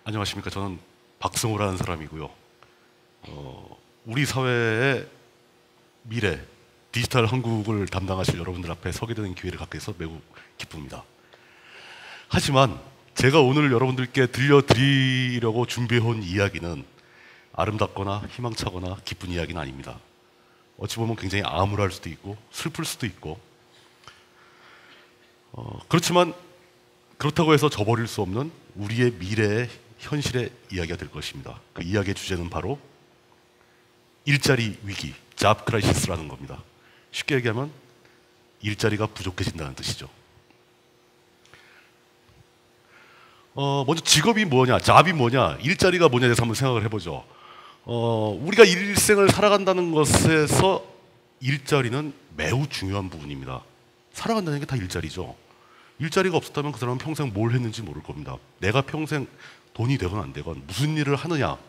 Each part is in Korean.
안녕하십니까. 저는 박성호라는 사람이고요. 우리 사회의 미래, 디지털 한국을 담당하실 여러분들 앞에 서게 되는 기회를 갖게 돼서 매우 기쁩니다. 하지만 제가 오늘 여러분들께 들려드리려고 준비해온 이야기는 아름답거나 희망차거나 기쁜 이야기는 아닙니다. 어찌 보면 굉장히 암울할 수도 있고 슬플 수도 있고 그렇지만 그렇다고 해서 저버릴 수 없는 우리의 미래의 현실의 이야기가 될 것입니다. 그 이야기의 주제는 바로 일자리 위기, 잡 크라이시스라는 겁니다. 쉽게 얘기하면 일자리가 부족해진다는 뜻이죠. 먼저 직업이 뭐냐, 잡이 뭐냐, 일자리가 뭐냐에 대해서 한번 생각을 해보죠. 우리가 일생을 살아간다는 것에서 일자리는 매우 중요한 부분입니다. 살아간다는 게 다 일자리죠. 일자리가 없었다면 그 사람은 평생 뭘 했는지 모를 겁니다. 내가 평생 돈이 되건 안 되건 무슨 일을 하느냐,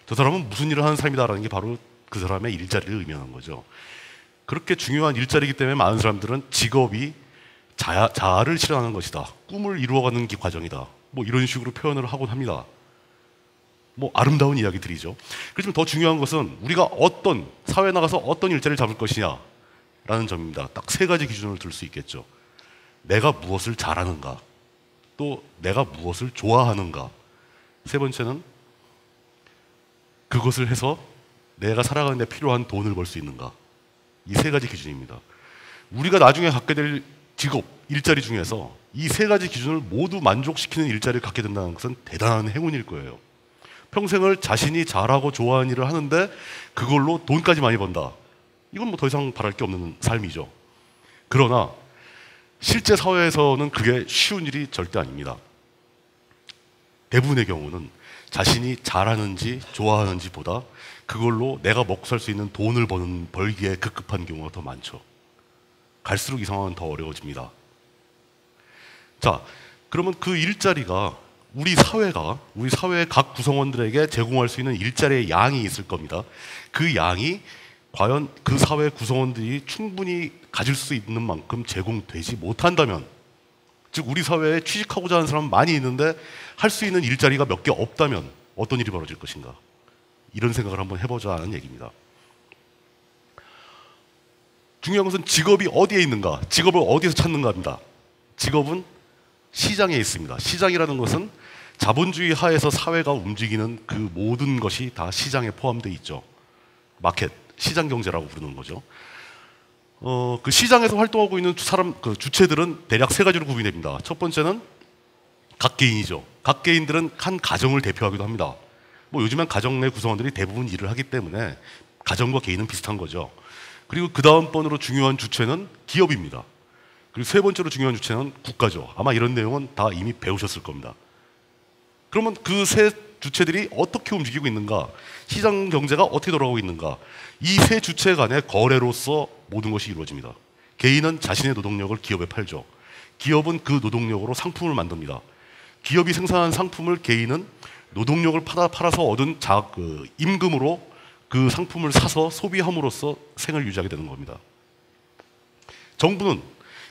저 사람은 무슨 일을 하는 사람이다라는 게 바로 그 사람의 일자리를 의미하는 거죠. 그렇게 중요한 일자리이기 때문에 많은 사람들은 직업이 자아를 실현하는 것이다, 꿈을 이루어가는 과정이다, 뭐 이런 식으로 표현을 하곤 합니다. 뭐 아름다운 이야기들이죠. 그렇지만 더 중요한 것은 우리가 어떤 사회에 나가서 어떤 일자리를 잡을 것이냐라는 점입니다. 딱 세 가지 기준을 들 수 있겠죠. 내가 무엇을 잘하는가, 또 내가 무엇을 좋아하는가, 세 번째는 그것을 해서 내가 살아가는 데 필요한 돈을 벌 수 있는가. 이 세 가지 기준입니다. 우리가 나중에 갖게 될 직업, 일자리 중에서 이 세 가지 기준을 모두 만족시키는 일자리를 갖게 된다는 것은 대단한 행운일 거예요. 평생을 자신이 잘하고 좋아하는 일을 하는데 그걸로 돈까지 많이 번다. 이건 뭐 더 이상 바랄 게 없는 삶이죠. 그러나 실제 사회에서는 그게 쉬운 일이 절대 아닙니다. 대부분의 경우는 자신이 잘하는지 좋아하는지 보다 그걸로 내가 먹고 살 수 있는 돈을 벌기에 급급한 경우가 더 많죠. 갈수록 이 상황은 더 어려워집니다. 자, 그러면 그 일자리가 우리 사회의 각 구성원들에게 제공할 수 있는 일자리의 양이 있을 겁니다. 그 양이 과연 그 사회 구성원들이 충분히 가질 수 있는 만큼 제공되지 못한다면, 즉 우리 사회에 취직하고자 하는 사람은 많이 있는데 할 수 있는 일자리가 몇 개 없다면 어떤 일이 벌어질 것인가, 이런 생각을 한번 해보자 하는 얘기입니다. 중요한 것은 직업이 어디에 있는가, 직업을 어디에서 찾는가입니다. 직업은 시장에 있습니다. 시장이라는 것은 자본주의 하에서 사회가 움직이는 그 모든 것이 다 시장에 포함되어 있죠. 마켓, 시장 경제라고 부르는 거죠. 그 시장에서 활동하고 있는 그 주체들은 대략 세 가지로 구분이 됩니다. 첫 번째는 각 개인이죠. 각 개인들은 한 가정을 대표하기도 합니다. 뭐 요즘엔 가정 내 구성원들이 대부분 일을 하기 때문에 가정과 개인은 비슷한 거죠. 그리고 그 다음 번으로 중요한 주체는 기업입니다. 그리고 세 번째로 중요한 주체는 국가죠. 아마 이런 내용은 다 이미 배우셨을 겁니다. 그러면 그 세 주체들이 어떻게 움직이고 있는가, 시장 경제가 어떻게 돌아가고 있는가, 이 세 주체 간의 거래로서 모든 것이 이루어집니다. 개인은 자신의 노동력을 기업에 팔죠. 기업은 그 노동력으로 상품을 만듭니다. 기업이 생산한 상품을 개인은 노동력을 팔아서 얻은 임금으로 그 상품을 사서 소비함으로써 생을 유지하게 되는 겁니다. 정부는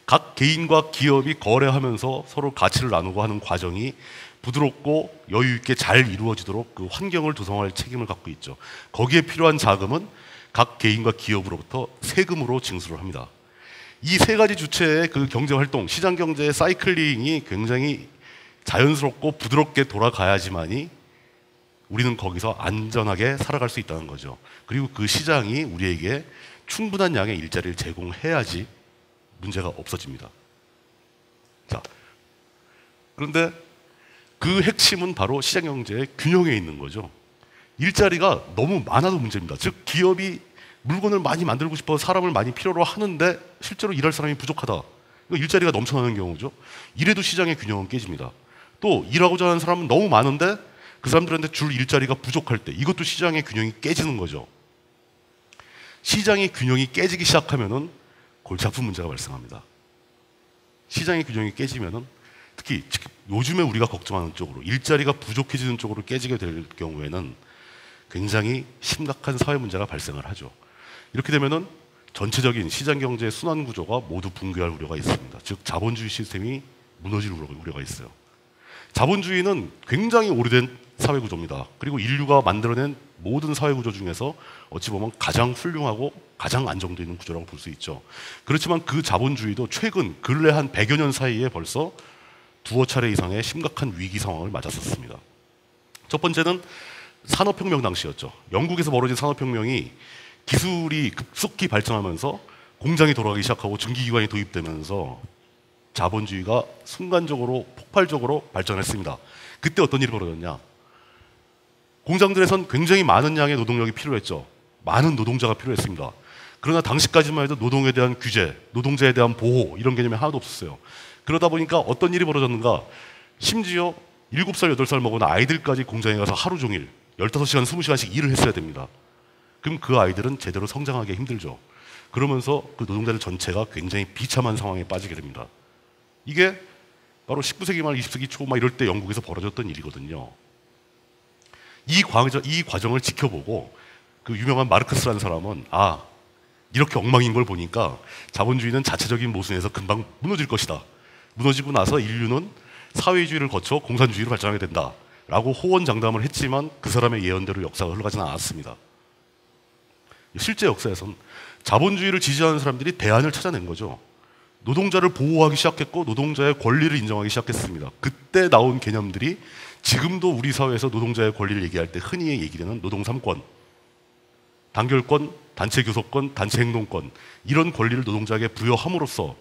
각 개인과 기업이 거래하면서 서로 가치를 나누고 하는 과정이 부드럽고 여유 있게 잘 이루어지도록 그 환경을 조성할 책임을 갖고 있죠. 거기에 필요한 자금은 각 개인과 기업으로부터 세금으로 징수를 합니다. 이 세 가지 주체의 그 경제 활동, 시장 경제의 사이클링이 굉장히 자연스럽고 부드럽게 돌아가야지만이 우리는 거기서 안전하게 살아갈 수 있다는 거죠. 그리고 그 시장이 우리에게 충분한 양의 일자리를 제공해야지 문제가 없어집니다. 자, 그런데 그 핵심은 바로 시장 경제의 균형에 있는 거죠. 일자리가 너무 많아도 문제입니다. 즉 기업이 물건을 많이 만들고 싶어 사람을 많이 필요로 하는데 실제로 일할 사람이 부족하다. 이거 일자리가 넘쳐나는 경우죠. 이래도 시장의 균형은 깨집니다. 또 일하고자 하는 사람은 너무 많은데 그 사람들한테 줄 일자리가 부족할 때 이것도 시장의 균형이 깨지는 거죠. 시장의 균형이 깨지기 시작하면은 골치 아픈 문제가 발생합니다. 시장의 균형이 깨지면은 특히 요즘에 우리가 걱정하는 쪽으로 일자리가 부족해지는 쪽으로 깨지게 될 경우에는 굉장히 심각한 사회 문제가 발생을 하죠. 이렇게 되면은 전체적인 시장 경제의 순환 구조가 모두 붕괴할 우려가 있습니다. 즉 자본주의 시스템이 무너질 우려가 있어요. 자본주의는 굉장히 오래된 사회 구조입니다. 그리고 인류가 만들어낸 모든 사회 구조 중에서 어찌 보면 가장 훌륭하고 가장 안정되어 있는 구조라고 볼 수 있죠. 그렇지만 그 자본주의도 최근 근래 한 100여 년 사이에 벌써 두어 차례 이상의 심각한 위기 상황을 맞았었습니다. 첫 번째는 산업혁명 당시였죠. 영국에서 벌어진 산업혁명이 기술이 급속히 발전하면서 공장이 돌아가기 시작하고 전기기관이 도입되면서 자본주의가 순간적으로 폭발적으로 발전했습니다. 그때 어떤 일이 벌어졌냐? 공장들에선 굉장히 많은 양의 노동력이 필요했죠. 많은 노동자가 필요했습니다. 그러나 당시까지만 해도 노동에 대한 규제, 노동자에 대한 보호 이런 개념이 하나도 없었어요. 그러다 보니까 어떤 일이 벌어졌는가? 심지어 7살, 8살 먹은 아이들까지 공장에 가서 하루 종일 15시간, 20시간씩 일을 했어야 됩니다. 그럼 그 아이들은 제대로 성장하기 힘들죠. 그러면서 그 노동자들 전체가 굉장히 비참한 상황에 빠지게 됩니다. 이게 바로 19세기 말 20세기 초 막 이럴 때 영국에서 벌어졌던 일이거든요. 이 과정을 지켜보고 그 유명한 마르크스라는 사람은 이렇게 엉망인 걸 보니까 자본주의는 자체적인 모순에서 금방 무너질 것이다. 무너지고 나서 인류는 사회주의를 거쳐 공산주의로 발전하게 된다. 라고 호언장담을 했지만 그 사람의 예언대로 역사가 흘러가지는 않았습니다. 실제 역사에선 자본주의를 지지하는 사람들이 대안을 찾아낸 거죠. 노동자를 보호하기 시작했고 노동자의 권리를 인정하기 시작했습니다. 그때 나온 개념들이 지금도 우리 사회에서 노동자의 권리를 얘기할 때 흔히 얘기되는 노동 3권, 단결권, 단체 교섭권, 단체 행동권 이런 권리를 노동자에게 부여함으로써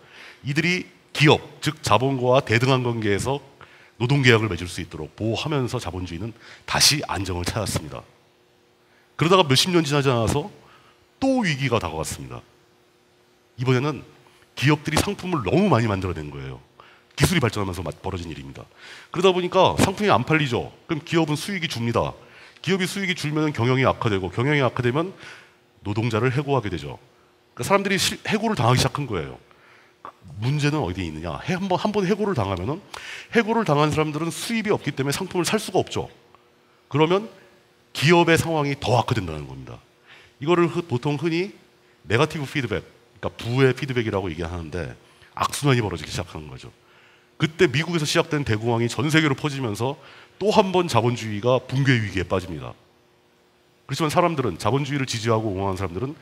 이들이 기업, 즉 자본과와 대등한 관계에서 노동계약을 맺을 수 있도록 보호하면서 자본주의는 다시 안정을 찾았습니다. 그러다가 몇십 년 지나지 않아서 또 위기가 다가왔습니다. 이번에는 기업들이 상품을 너무 많이 만들어낸 거예요. 기술이 발전하면서 벌어진 일입니다. 그러다 보니까 상품이 안 팔리죠. 그럼 기업은 수익이 줍니다. 기업이 수익이 줄면 경영이 악화되고 경영이 악화되면 노동자를 해고하게 되죠. 그러니까 사람들이 해고를 당하기 시작한 거예요. 문제는 어디에 있느냐? 한번 해고를 당하면은 해고를 당한 사람들은 수입이 없기 때문에 상품을 살 수가 없죠. 그러면 기업의 상황이 더 악화된다는 겁니다. 이거를 보통 흔히 네거티브 피드백, 그러니까 부의 피드백이라고 얘기하는데 악순환이 벌어지기 시작하는 거죠. 그때 미국에서 시작된 대공황이 전 세계로 퍼지면서 또 한 번 자본주의가 붕괴 위기에 빠집니다. 그렇지만 사람들은 자본주의를 지지하고 옹호하는 사람들은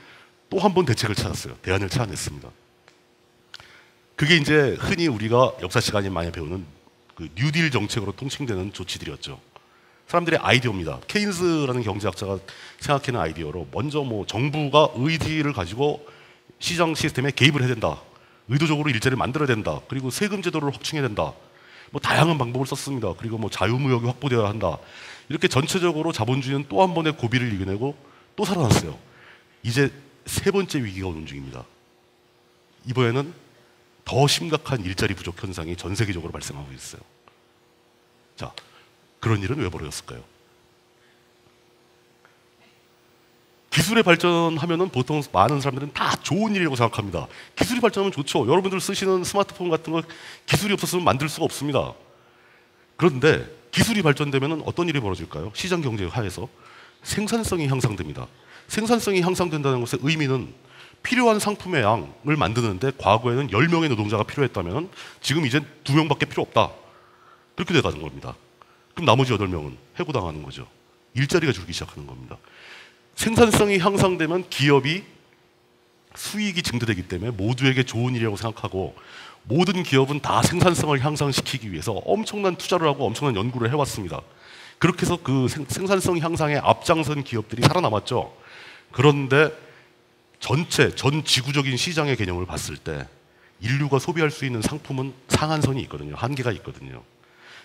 또 한 번 대책을 찾았어요. 대안을 찾아냈습니다. 그게 이제 흔히 우리가 역사 시간에 많이 배우는 그 뉴딜 정책으로 통칭되는 조치들이었죠. 사람들의 아이디어입니다. 케인스라는 경제학자가 생각해낸 아이디어로 먼저 정부가 의지를 가지고 시장 시스템에 개입을 해야 된다. 의도적으로 일자리를 만들어야 된다. 그리고 세금 제도를 확충해야 된다. 다양한 방법을 썼습니다. 그리고 자유무역이 확보되어야 한다. 이렇게 전체적으로 자본주의는 또 한 번의 고비를 이겨내고 또 살아났어요. 이제 세 번째 위기가 오는 중입니다. 이번에는 더 심각한 일자리 부족 현상이 전 세계적으로 발생하고 있어요. 자, 그런 일은 왜 벌어졌을까요? 기술의 발전하면은 보통 많은 사람들은 다 좋은 일이라고 생각합니다. 기술이 발전하면 좋죠. 여러분들 쓰시는 스마트폰 같은 거 기술이 없었으면 만들 수가 없습니다. 그런데 기술이 발전되면은 어떤 일이 벌어질까요? 시장 경제 하에서 생산성이 향상됩니다. 생산성이 향상된다는 것의 의미는 필요한 상품의 양을 만드는데 과거에는 10명의 노동자가 필요했다면 지금 이제 2명밖에 필요 없다. 그렇게 돼가는 겁니다. 그럼 나머지 8명은 해고당하는 거죠. 일자리가 줄기 시작하는 겁니다. 생산성이 향상되면 기업이 수익이 증대되기 때문에 모두에게 좋은 일이라고 생각하고 모든 기업은 다 생산성을 향상시키기 위해서 엄청난 투자를 하고 엄청난 연구를 해왔습니다. 그렇게 해서 그 생산성 향상에 앞장선 기업들이 살아남았죠. 그런데 전 지구적인 시장의 개념을 봤을 때 인류가 소비할 수 있는 상품은 상한선이 있거든요. 한계가 있거든요.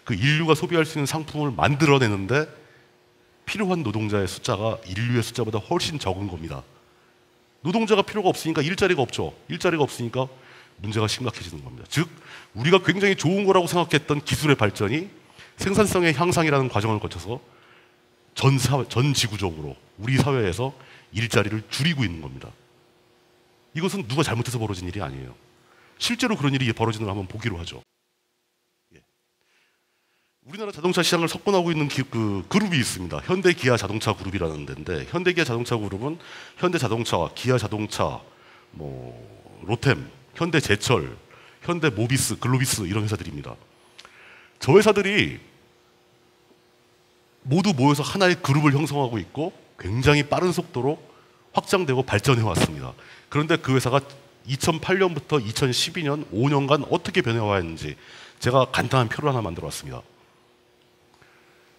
그 인류가 소비할 수 있는 상품을 만들어내는데 필요한 노동자의 숫자가 인류의 숫자보다 훨씬 적은 겁니다. 노동자가 필요가 없으니까 일자리가 없죠. 일자리가 없으니까 문제가 심각해지는 겁니다. 즉 우리가 굉장히 좋은 거라고 생각했던 기술의 발전이 생산성의 향상이라는 과정을 거쳐서 전 지구적으로 우리 사회에서 일자리를 줄이고 있는 겁니다. 이것은 누가 잘못해서 벌어진 일이 아니에요. 실제로 그런 일이 벌어지는 걸 한번 보기로 하죠. 우리나라 자동차 시장을 석권하고 있는 그룹이 있습니다. 현대기아 자동차 그룹이라는 데인데 현대기아 자동차 그룹은 현대자동차와 기아자동차, 로템, 현대제철, 현대모비스, 글로비스 이런 회사들입니다. 저 회사들이 모두 모여서 하나의 그룹을 형성하고 있고 굉장히 빠른 속도로 확장되고 발전해 왔습니다. 그런데 그 회사가 2008년부터 2012년 5년간 어떻게 변해왔는지 제가 간단한 표를 하나 만들어 왔습니다.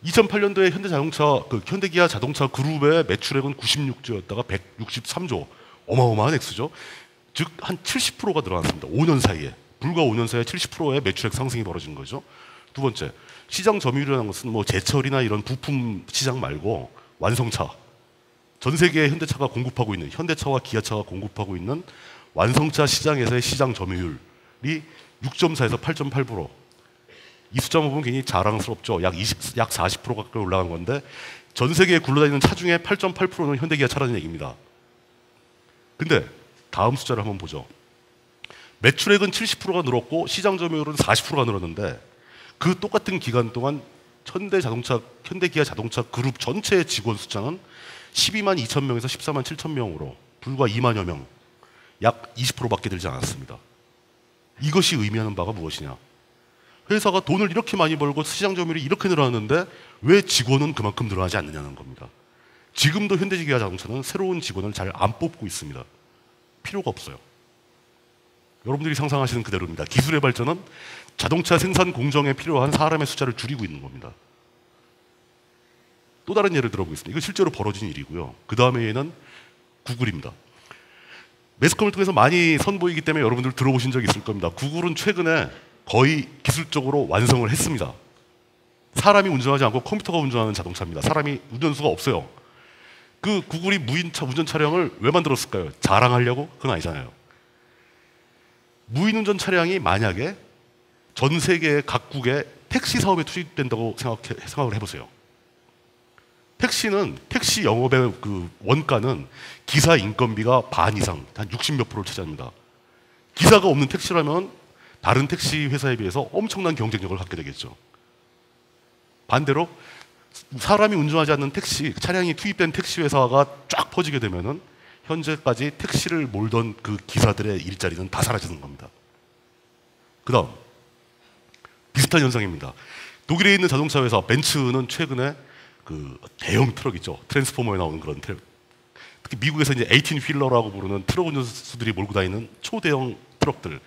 2008년도에 현대기아 자동차 그룹의 매출액은 96조였다가 163조, 어마어마한 액수죠. 즉 한 70%가 늘어났습니다. 5년 사이에, 불과 5년 사이에 70%의 매출액 상승이 벌어진 거죠. 두 번째, 시장 점유율이라는 것은 뭐 제철이나 이런 부품 시장 말고 완성차, 전 세계에 현대차가 공급하고 있는, 현대차와 기아차가 공급하고 있는 완성차 시장에서의 시장 점유율이 6.4에서 8.8%. 이 숫자만 보면 굉장히 자랑스럽죠. 약 40% 가까이 올라간 건데 전 세계에 굴러다니는 차 중에 8.8%는 현대기아 차라는 얘기입니다. 근데 다음 숫자를 한번 보죠. 매출액은 70%가 늘었고 시장 점유율은 40%가 늘었는데 그 똑같은 기간 동안 현대기아 자동차 그룹 전체의 직원 숫자는 12만 2천 명에서 14만 7천 명으로 불과 2만여 명, 약 20%밖에 늘지 않았습니다. 이것이 의미하는 바가 무엇이냐? 회사가 돈을 이렇게 많이 벌고 시장 점유율이 이렇게 늘어났는데 왜 직원은 그만큼 늘어나지 않느냐는 겁니다. 지금도 현대기아 자동차는 새로운 직원을 잘 안 뽑고 있습니다. 필요가 없어요. 여러분들이 상상하시는 그대로입니다. 기술의 발전은 자동차 생산 공정에 필요한 사람의 숫자를 줄이고 있는 겁니다. 또 다른 예를 들어보겠습니다. 이거 실제로 벌어진 일이고요. 그 다음에 얘는 구글입니다. 매스컴을 통해서 많이 선보이기 때문에 여러분들 들어보신 적이 있을 겁니다. 구글은 최근에 거의 기술적으로 완성을 했습니다. 사람이 운전하지 않고 컴퓨터가 운전하는 자동차입니다. 사람이 운전수가 없어요. 그 구글이 무인차 운전 차량을 왜 만들었을까요? 자랑하려고? 그건 아니잖아요. 무인운전 차량이 만약에 전 세계 각국의 택시 사업에 투입된다고 생각을 해보세요. 택시 영업의 그 원가는 기사 인건비가 반 이상, 한 60몇 %를 차지합니다. 기사가 없는 택시라면 다른 택시 회사에 비해서 엄청난 경쟁력을 갖게 되겠죠. 반대로 사람이 운전하지 않는 차량이 투입된 택시 회사가 쫙 퍼지게 되면은 현재까지 택시를 몰던 그 기사들의 일자리는 다 사라지는 겁니다. 그 다음, 비슷한 현상입니다. 독일에 있는 자동차 회사 벤츠는 최근에 그 대형 트럭 있죠. 트랜스포머에 나오는 그런 트럭. 특히 미국에서 이제 18휠러라고 부르는 트럭 운전수들이 몰고 다니는 초대형 트럭들.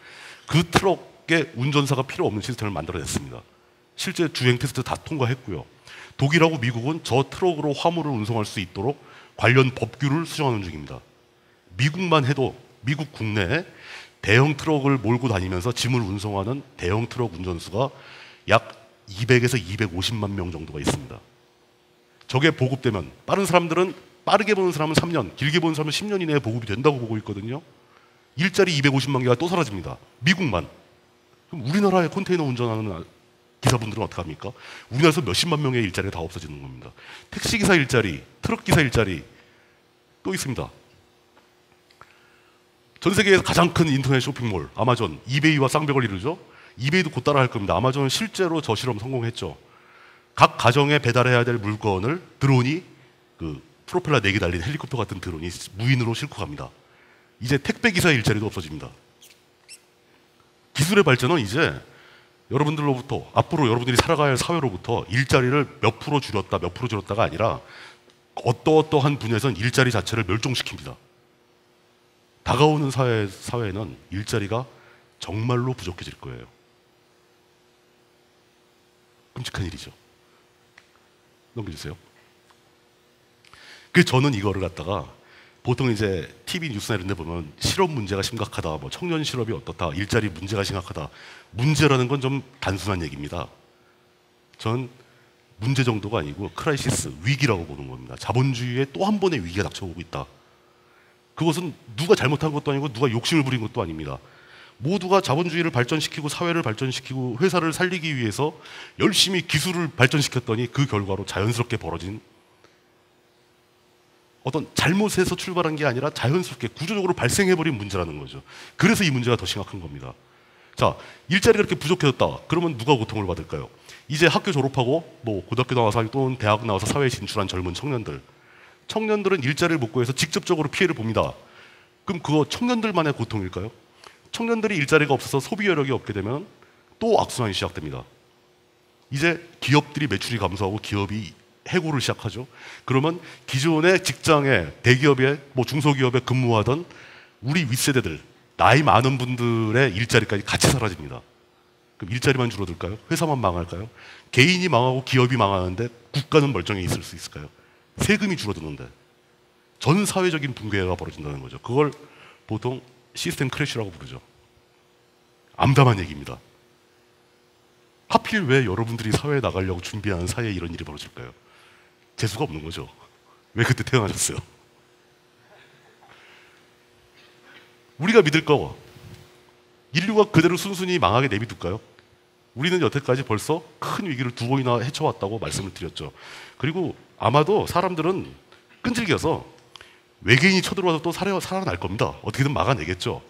그 트럭에 운전사가 필요 없는 시스템을 만들어냈습니다. 실제 주행 테스트 다 통과했고요. 독일하고 미국은 저 트럭으로 화물을 운송할 수 있도록 관련 법규를 수정하는 중입니다. 미국만 해도 미국 국내에 대형 트럭을 몰고 다니면서 짐을 운송하는 대형 트럭 운전수가 약 200에서 250만 명 정도가 있습니다. 저게 보급되면 빠르게 보는 사람은 3년, 길게 보는 사람은 10년 이내에 보급이 된다고 보고 있거든요. 일자리 250만 개가 또 사라집니다. 미국만. 그럼 우리나라에 컨테이너 운전하는 기사분들은 어떡합니까? 우리나라에서 몇십만 명의 일자리가 다 없어지는 겁니다. 택시기사 일자리, 트럭기사 일자리 또 있습니다. 전 세계에서 가장 큰 인터넷 쇼핑몰 아마존, 이베이와 쌍벽을 이루죠. 이베이도 곧 따라 할 겁니다. 아마존은 실제로 저 실험 성공했죠. 각 가정에 배달해야 될 물건을 드론이 그 프로펠러 4개 달린 헬리콥터 같은 드론이 무인으로 싣고 갑니다. 이제 택배기사의 일자리도 없어집니다. 기술의 발전은 이제 여러분들로부터 앞으로 여러분들이 살아가야 할 사회로부터 일자리를 몇 프로 줄였다 몇 프로 줄였다가 아니라 어떠한 분야에서는 일자리 자체를 멸종시킵니다. 다가오는 사회에는 일자리가 정말로 부족해질 거예요. 끔찍한 일이죠. 넘겨주세요. 그래서 저는 이거를 갖다가 보통 이제 TV 뉴스나 이런 데 보면 실업 문제가 심각하다, 뭐 청년 실업이 어떻다, 일자리 문제가 심각하다. 문제라는 건 좀 단순한 얘기입니다. 전 문제 정도가 아니고 크라이시스, 위기라고 보는 겁니다. 자본주의의 또 한 번의 위기가 닥쳐오고 있다. 그것은 누가 잘못한 것도 아니고 누가 욕심을 부린 것도 아닙니다. 모두가 자본주의를 발전시키고 사회를 발전시키고 회사를 살리기 위해서 열심히 기술을 발전시켰더니 그 결과로 자연스럽게 벌어진 어떤 잘못에서 출발한 게 아니라 자연스럽게 구조적으로 발생해버린 문제라는 거죠. 그래서 이 문제가 더 심각한 겁니다. 자, 일자리가 이렇게 부족해졌다. 그러면 누가 고통을 받을까요? 이제 학교 졸업하고 뭐 고등학교 나와서 또는 대학 나와서 사회에 진출한 젊은 청년들은 일자리를 못 구해서 직접적으로 피해를 봅니다. 그럼 그거 청년들만의 고통일까요? 청년들이 일자리가 없어서 소비 여력이 없게 되면 또 악순환이 시작됩니다. 이제 기업들이 매출이 감소하고 기업이 해고를 시작하죠. 그러면 기존의 직장에 대기업에 뭐 중소기업에 근무하던 우리 윗세대들 나이 많은 분들의 일자리까지 같이 사라집니다. 그럼 일자리만 줄어들까요? 회사만 망할까요? 개인이 망하고 기업이 망하는데 국가는 멀쩡히 있을 수 있을까요? 세금이 줄어드는데 전 사회적인 붕괴가 벌어진다는 거죠. 그걸 보통 시스템 크래시라고 부르죠. 암담한 얘기입니다. 하필 왜 여러분들이 사회에 나가려고 준비하는 사이에 이런 일이 벌어질까요? 재수가 없는 거죠. 왜 그때 태어나셨어요? 우리가 믿을 거 인류가 그대로 순순히 망하게 내비둘까요? 우리는 여태까지 벌써 큰 위기를 두 번이나 헤쳐왔다고 말씀을 드렸죠. 그리고 아마도 사람들은 끈질겨서 외계인이 쳐들어와서 또 살아날 겁니다. 어떻게든 막아내겠죠.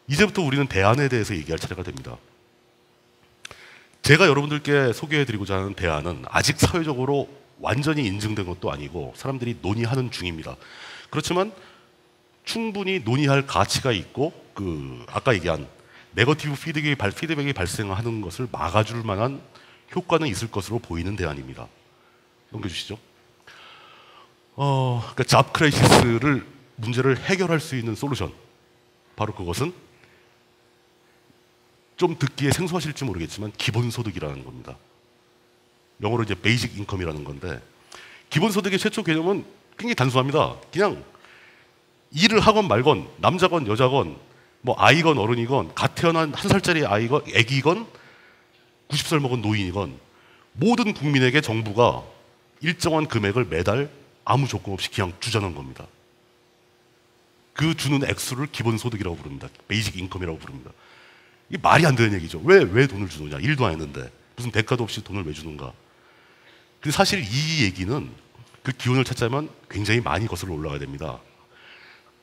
이제부터 우리는 대안에 대해서 얘기할 차례가 됩니다. 제가 여러분들께 소개해드리고자 하는 대안은 아직 사회적으로 완전히 인증된 것도 아니고 사람들이 논의하는 중입니다. 그렇지만 충분히 논의할 가치가 있고 아까 얘기한 네거티브 피드백이 발생하는 것을 막아줄 만한 효과는 있을 것으로 보이는 대안입니다. 넘겨주시죠. 그러니까 잡 크라이시스를 문제를 해결할 수 있는 솔루션, 바로 그것은 좀 듣기에 생소하실지 모르겠지만 기본소득이라는 겁니다. 영어로 이제 베이직 인컴이라는 건데, 기본소득의 최초 개념은 굉장히 단순합니다. 그냥 일을 하건 말건, 남자건 여자건 뭐 아이건 어른이건 갓 태어난 1살짜리 아이건 애기건 90살 먹은 노인이건 모든 국민에게 정부가 일정한 금액을 매달 아무 조건 없이 그냥 주자는 겁니다. 그 주는 액수를 기본소득이라고 부릅니다. 베이직 인컴이라고 부릅니다. 이게 말이 안 되는 얘기죠. 왜 돈을 주느냐? 일도 안 했는데 무슨 대가도 없이 돈을 왜 주는가? 근데 사실 이 얘기는 그 기원을 찾자면 굉장히 많이 거슬러 올라가야 됩니다.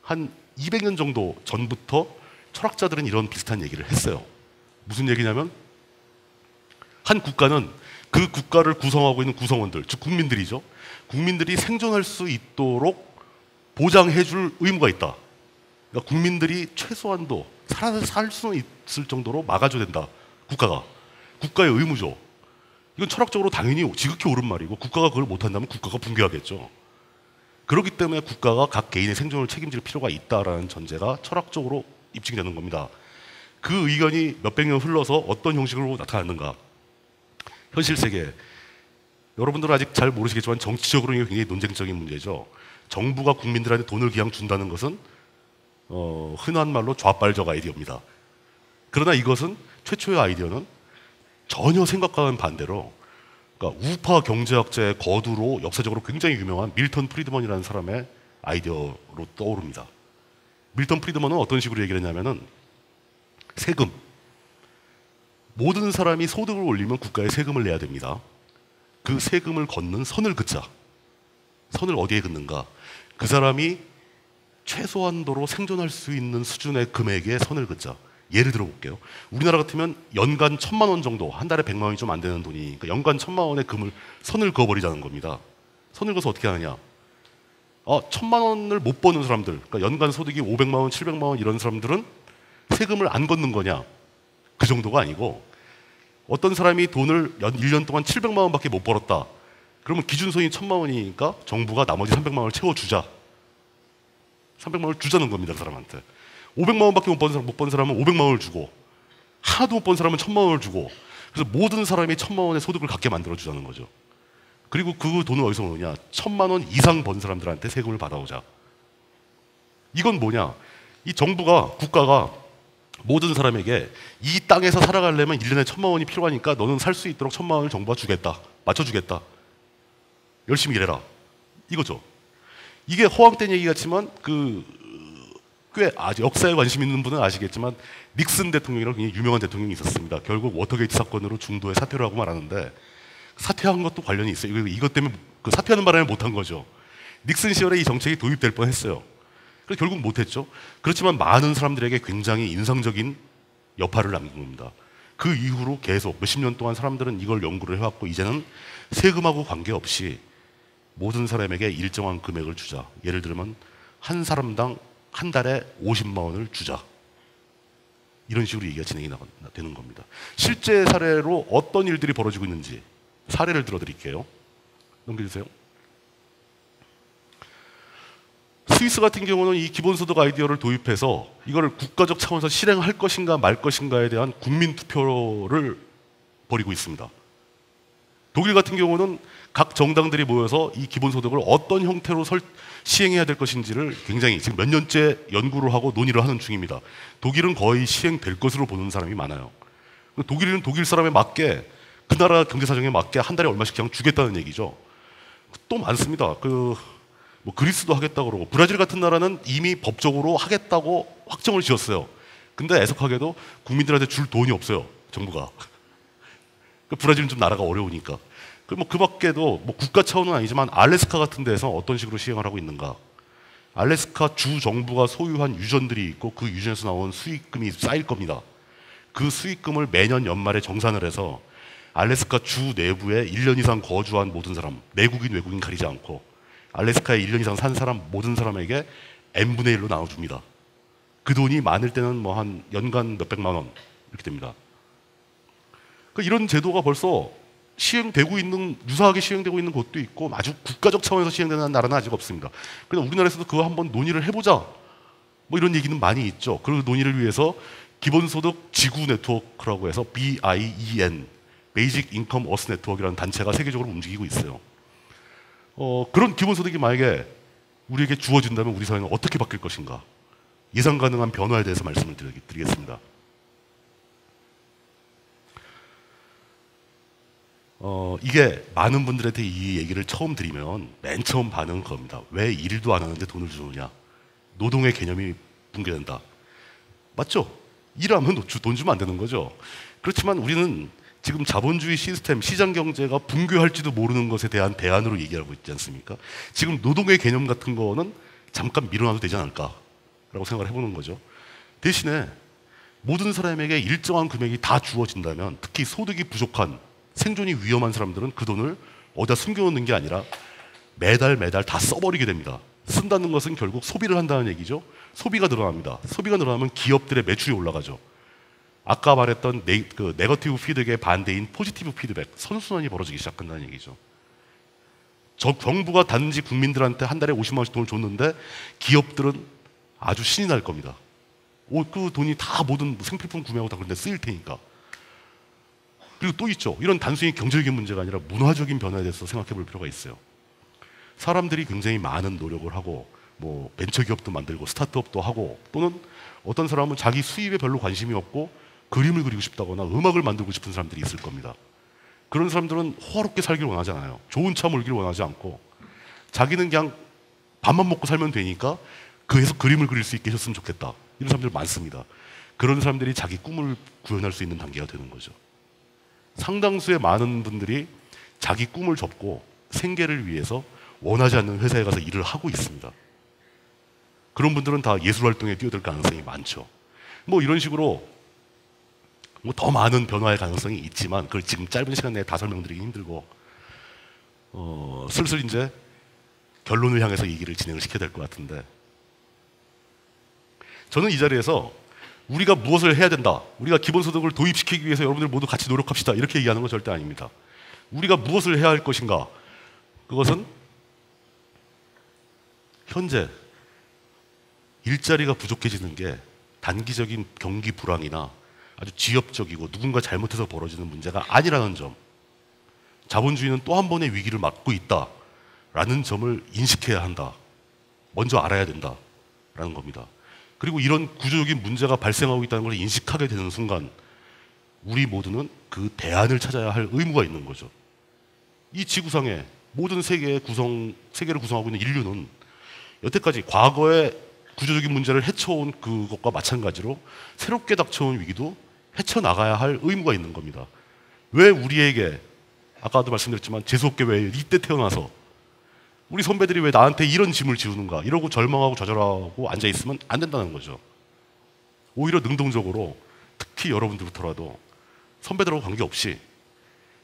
한 200년 정도 전부터 철학자들은 이런 비슷한 얘기를 했어요. 무슨 얘기냐면 한 국가는 그 국가를 구성하고 있는 구성원들, 즉 국민들이죠. 국민들이 생존할 수 있도록 보장해 줄 의무가 있다. 그러니까 국민들이 최소한도 살 수는 있을 정도로 막아줘야 된다. 국가의 의무죠. 이건 철학적으로 당연히 지극히 옳은 말이고 국가가 그걸 못한다면 국가가 붕괴하겠죠. 그렇기 때문에 국가가 각 개인의 생존을 책임질 필요가 있다라는 전제가 철학적으로 입증이 되는 겁니다. 그 의견이 몇백 년 흘러서 어떤 형식으로 나타났는가? 현실 세계, 여러분들은 아직 잘 모르시겠지만 정치적으로 이게 굉장히 논쟁적인 문제죠. 정부가 국민들한테 돈을 그냥 준다는 것은 흔한 말로 좌빨적 아이디어입니다. 그러나 이것은 최초의 아이디어는 전혀 생각과는 반대로, 그러니까 우파 경제학자의 거두로 역사적으로 굉장히 유명한 밀턴 프리드먼이라는 사람의 아이디어로 떠오릅니다. 밀턴 프리드먼은 어떤 식으로 얘기를 했냐면은 세금, 모든 사람이 소득을 올리면 국가에 세금을 내야 됩니다. 그 세금을 걷는 선을 긋자. 선을 어디에 긋는가? 그 사람이 최소한도로 생존할 수 있는 수준의 금액에 선을 긋자. 예를 들어 볼게요. 우리나라 같으면 연간 1,000만 원 정도, 한 달에 100만 원이 좀 안 되는 돈이니까 연간 1,000만 원의 선을 그어버리자는 겁니다. 선을 그어서 어떻게 하느냐? 1,000만 원을 못 버는 사람들, 그러니까 연간 소득이 500만 원, 700만 원 이런 사람들은 세금을 안 걷는 거냐? 그 정도가 아니고, 어떤 사람이 돈을 1년 동안 700만 원밖에 못 벌었다. 그러면 기준선이 1,000만 원이니까 정부가 나머지 300만 원을 채워주자. 300만 원을 주자는 겁니다, 그 사람한테. 500만 원밖에 못 번 사람은 500만 원을 주고, 하나도 못 번 사람은 1,000만 원을 주고, 그래서 모든 사람이 1,000만 원의 소득을 갖게 만들어주자는 거죠. 그리고 그 돈을 어디서 오느냐? 1,000만 원 이상 번 사람들한테 세금을 받아오자. 이건 뭐냐? 이 국가가 모든 사람에게 이 땅에서 살아가려면 1년에 1,000만 원이 필요하니까 너는 살 수 있도록 1,000만 원을 정부가 주겠다. 맞춰주겠다. 열심히 일해라. 이거죠. 이게 허황된 얘기 같지만 역사에 관심 있는 분은 아시겠지만 닉슨 대통령이라고 굉장히 유명한 대통령이 있었습니다. 결국 워터게이트 사건으로 중도에 사퇴를 하고 말았는데, 사퇴한 것도 관련이 있어요. 이것 때문에 사퇴하는 바람에 못한 거죠. 닉슨 시절에 이 정책이 도입될 뻔했어요. 그래서 결국 못했죠. 그렇지만 많은 사람들에게 굉장히 인상적인 여파를 남긴 겁니다. 그 이후로 계속 몇십 년 동안 사람들은 이걸 연구를 해왔고, 이제는 세금하고 관계없이 모든 사람에게 일정한 금액을 주자. 예를 들면 한 사람당 한 달에 50만 원을 주자. 이런 식으로 얘기가 진행이 되는 겁니다. 실제 사례로 어떤 일들이 벌어지고 있는지 사례를 들어드릴게요. 넘겨주세요. 스위스 같은 경우는 이 기본소득 아이디어를 도입해서 이걸 국가적 차원에서 실행할 것인가 말 것인가에 대한 국민투표를 벌이고 있습니다. 독일 같은 경우는 각 정당들이 모여서 이 기본소득을 어떤 형태로 시행해야 될 것인지를 굉장히 지금 몇 년째 연구를 하고 논의를 하는 중입니다. 독일은 거의 시행될 것으로 보는 사람이 많아요. 독일은 독일 사람에 맞게 그 나라 경제 사정에 맞게 한 달에 얼마씩 그냥 주겠다는 얘기죠. 또 많습니다. 뭐 그리스도 하겠다고 그러고 브라질 같은 나라는 이미 법적으로 하겠다고 확정을 지었어요. 근데 애석하게도 국민들한테 줄 돈이 없어요. 정부가. 브라질은 좀 나라가 어려우니까. 그 밖에도 뭐 국가 차원은 아니지만 알래스카 같은 데서 어떤 식으로 시행을 하고 있는가. 알래스카 주 정부가 소유한 유전들이 있고 그 유전에서 나온 수익금이 쌓일 겁니다. 그 수익금을 매년 연말에 정산을 해서 알래스카 주 내부에 1년 이상 거주한 모든 사람, 내국인 외국인 가리지 않고 알래스카에 1년 이상 산 사람 모든 사람에게 n분의 1로 나눠줍니다. 그 돈이 많을 때는 뭐 한 연간 몇백만 원 이렇게 됩니다. 이런 제도가 벌써 시행되고 있는, 유사하게 시행되고 있는 곳도 있고 아주 국가적 차원에서 시행되는 나라는 아직 없습니다. 그런데 우리나라에서도 그거 한번 논의를 해보자 뭐 이런 얘기는 많이 있죠. 그 논의를 위해서 기본소득 지구 네트워크라고 해서 BIEN, 베이직 인컴 어스 네트워크라는 단체가 세계적으로 움직이고 있어요. 그런 기본소득이 만약에 우리에게 주어진다면 우리 사회는 어떻게 바뀔 것인가? 예상 가능한 변화에 대해서 말씀을 드리겠습니다. 이게 많은 분들한테 이 얘기를 처음 드리면 맨 처음 반응은 그겁니다. 왜 일도 안 하는데 돈을 주느냐? 노동의 개념이 붕괴된다. 맞죠? 일하면 돈 주면 안 되는 거죠. 그렇지만 우리는 지금 자본주의 시스템, 시장 경제가 붕괴할지도 모르는 것에 대한 대안으로 얘기하고 있지 않습니까? 지금 노동의 개념 같은 거는 잠깐 미뤄놔도 되지 않을까라고 생각을 해보는 거죠. 대신에 모든 사람에게 일정한 금액이 다 주어진다면 특히 소득이 부족한 생존이 위험한 사람들은 그 돈을 어디다 숨겨놓는 게 아니라 매달 다 써버리게 됩니다. 쓴다는 것은 결국 소비를 한다는 얘기죠. 소비가 늘어납니다. 소비가 늘어나면 기업들의 매출이 올라가죠. 아까 말했던 네거티브 피드백의 반대인 포지티브 피드백, 선순환이 벌어지기 시작한다는 얘기죠. 정부가 단지 국민들한테 한 달에 50만 원씩 돈을 줬는데 기업들은 아주 신이 날 겁니다. 그 돈이 다 모든 생필품 구매하고 다 그런데 쓰일 테니까. 그리고 또 있죠. 이런 단순히 경제적인 문제가 아니라 문화적인 변화에 대해서 생각해 볼 필요가 있어요. 사람들이 굉장히 많은 노력을 하고 뭐 벤처기업도 만들고 스타트업도 하고 또는 어떤 사람은 자기 수입에 별로 관심이 없고 그림을 그리고 싶다거나 음악을 만들고 싶은 사람들이 있을 겁니다. 그런 사람들은 호화롭게 살기를 원하지 않아요. 좋은 차 몰기를 원하지 않고 자기는 그냥 밥만 먹고 살면 되니까 그에서 그림을 그릴 수 있게 해줬으면 좋겠다. 이런 사람들 많습니다. 그런 사람들이 자기 꿈을 구현할 수 있는 단계가 되는 거죠. 상당수의 많은 분들이 자기 꿈을 접고 생계를 위해서 원하지 않는 회사에 가서 일을 하고 있습니다. 그런 분들은 다 예술활동에 뛰어들 가능성이 많죠. 뭐 이런 식으로 뭐 더 많은 변화의 가능성이 있지만 그걸 지금 짧은 시간 내에 다 설명드리기 힘들고 슬슬 이제 결론을 향해서 얘기를 진행을 시켜야 될 것 같은데 저는 이 자리에서 우리가 무엇을 해야 된다. 우리가 기본소득을 도입시키기 위해서 여러분들 모두 같이 노력합시다. 이렇게 얘기하는 건 절대 아닙니다. 우리가 무엇을 해야 할 것인가? 그것은 현재 일자리가 부족해지는 게 단기적인 경기 불황이나 아주 지엽적이고 누군가 잘못해서 벌어지는 문제가 아니라는 점. 자본주의는 또 한 번의 위기를 맞고 있다라는 점을 인식해야 한다. 먼저 알아야 된다라는 겁니다. 그리고 이런 구조적인 문제가 발생하고 있다는 걸 인식하게 되는 순간 우리 모두는 그 대안을 찾아야 할 의무가 있는 거죠. 이 지구상의 모든 세계를 구성하고 있는 인류는 여태까지 과거의 구조적인 문제를 헤쳐온 그것과 마찬가지로 새롭게 닥쳐온 위기도 헤쳐나가야 할 의무가 있는 겁니다. 왜 우리에게 아까도 말씀드렸지만 재수없게 왜 이때 태어나서 우리 선배들이 왜 나한테 이런 짐을 지우는가 이러고 절망하고 좌절하고 앉아있으면 안 된다는 거죠. 오히려 능동적으로 특히 여러분들부터라도 선배들하고 관계없이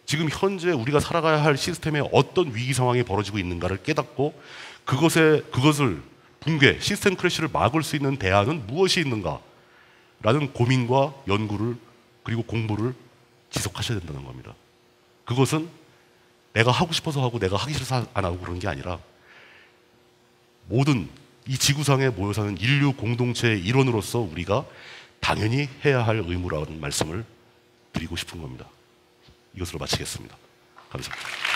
지금 현재 우리가 살아가야 할 시스템에 어떤 위기 상황이 벌어지고 있는가를 깨닫고 그것을 붕괴, 시스템 크래시를 막을 수 있는 대안은 무엇이 있는가 라는 고민과 연구를 그리고 공부를 지속하셔야 된다는 겁니다. 그것은 내가 하고 싶어서 하고 내가 하기 싫어서 안 하고 그런 게 아니라 모든 이 지구상에 모여 사는 인류 공동체의 일원으로서 우리가 당연히 해야 할 의무라는 말씀을 드리고 싶은 겁니다. 이것으로 마치겠습니다. 감사합니다.